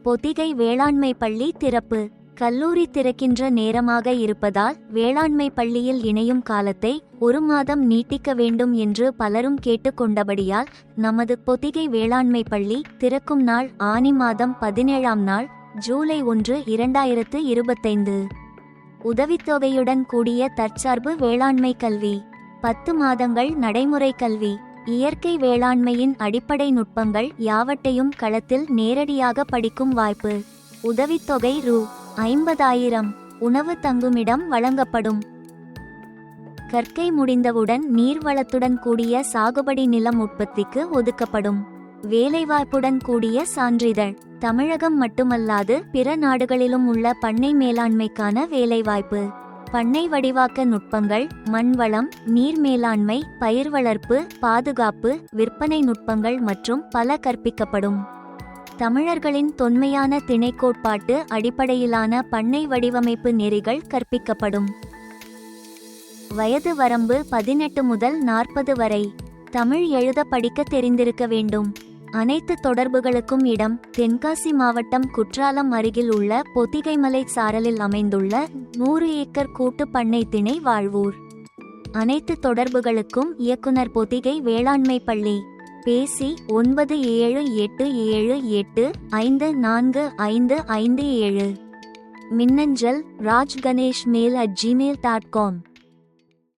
பொதிகை வேளாண்மை பள்ளி திறப்பு. கல்லூரி திறக்கின்ற நேரமாக இருப்பதால் வேளாண்மை பள்ளியில் இணையும் காலத்தை 1 மாதம் நீட்டிக்க வேண்டும் என்று பலரும் கேட்டுக்கொண்டபடியால் நமது பொதிகை வேளாண்மை பள்ளி திறக்கும் நாள் ஆனி மாதம் 17ஆம் நாள் ஜூலை 1, 2025. உதவித்தொகையுடன் கூடிய தற்சார்பு வேளாண்மை கல்வி. 10 மாதங்கள் நடைமுறை கல்வி. இயற்கை வேளாண்மையின் அடிப்படை நுட்பங்கள் யாவற்றையும் களத்தில் நேரடியாக படிக்கும் வாய்ப்பு. உதவித்தொகை ரூ. 50,000. உணவு தங்குமிடம் வழங்கப்படும். கற்கை முடிந்தவுடன் நீர்வளத்துடன் கூடிய சாகுபடி நிலம் உற்பத்திக்கு ஒதுக்கப்படும். வேலைவாய்ப்புடன் கூடிய சான்றிதழ். தமிழகம் மட்டுமல்லாது பிற நாடுகளிலும் உள்ள பண்ணை மேலாண்மைக்கான வேலைவாய்ப்பு. பண்ணை வடிவாக்க நுட்பங்கள், மண்வளம், நீர் மேலாண்மை, பயிர் வளர்ப்பு, பாதுகாப்பு, விற்பனை நுட்பங்கள் மற்றும் பல கற்பிக்கப்படும். தமிழர்களின் தொன்மையான திணைக்கோட்பாட்டு அடிப்படையிலான பண்ணை வடிவமைப்பு நெறிகள் கற்பிக்கப்படும். வயது வரம்பு 18 முதல் 40 வரை. தமிழ் எழுத படிக்க தெரிந்திருக்க வேண்டும். அனைத்து தொடர்புகளுக்கும் இடம் தென்காசி மாவட்டம் குற்றாலம் அருகில் உள்ள பொதிகைமலை சாரலில் அமைந்துள்ள 100 ஏக்கர் கூட்டு பண்ணை திணை வாழ்வூர். அனைத்து தொடர்புகளுக்கும் இயக்குனர் பொதிகை வேளாண்மை பள்ளி. பேசி 9778754557. மின்னஞ்சல் rajganesh@gmail.com.